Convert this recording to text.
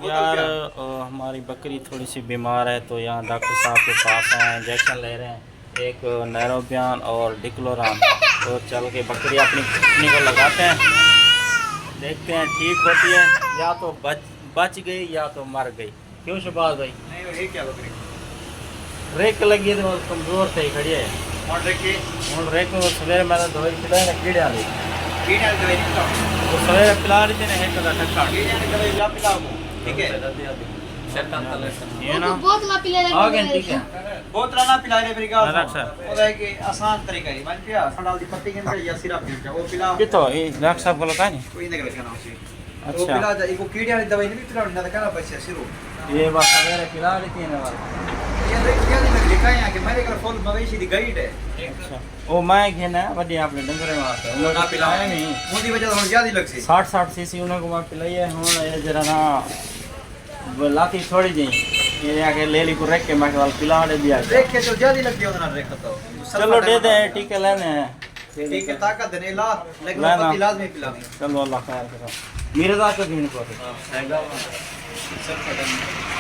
यार हमारी बकरी थोड़ी सी बीमार है तो यहाँ डॉक्टर साहब के पास हैं, इंजेक्शन ले रहे हैं, एक नैरोबियान और डिक्लोरान। तो चल के बकरी अपनी को लगाते हैं, देखते हैं ठीक होती है या तो बच गई या तो मर गई। क्यों शहबाज भाई? नहीं वो है क्या बकरी? रेक लगी तो कमज़ोर थे खड़ी है। और देखिए हूँ रेक में सवेरे मैं दवाई पिलाई ना कीड़े वाली, कीड़े वाली दवाई नहीं पिलाओ। तो सवेरे पिला रही थी ना एक ठक्का कीड़े वाली दवाई क्या पिलाओ? ठीक है ये ना बोतल पिला ले आ गए। ठीक है बोतल ना पिला रहे मेरी गाल रख सर। वो है कि आसान तरीका है मान पिया सड़ाल दी पत्ती के अंदर या सिरप पी वो पिलाओ। कितो ये डॉक्टर साहब को लगा नहीं। कोई नहीं रखना उसे वो अच्छा पिला जा इको कीड़े वाली दवाई नहीं पिलाओ ना कहना बच्चे सिरो ये बात सवेरे पिला रही थी ना वाला। ये देख क्या नहीं लिखा है कि मेरे घर फुल मवेशी दी गाइड है। अच्छा ओ मैं घेना वड्डी आपने डंगरे वास्ते उन्होंने ना पिलाया नहीं मोदी वजह से ज्यादा लग सी 60 सीसी उन्होंने को मैं पिलाई है। हुन ये जरा ना लाती थोड़ी जी ये आके ले ली को रख के मैं वाल पिला दे दिया। देख के तो ज्यादा लग गया उन्होंने रेखा तो चलो दे दे टीके लेने हैं। ठीक है ताकत देने ला लेकिन ना, ना। पत्ती लाजमी पिलानी। चलो अल्लाह खैर करो मेरे दांत को दिन को हां सब खत्म।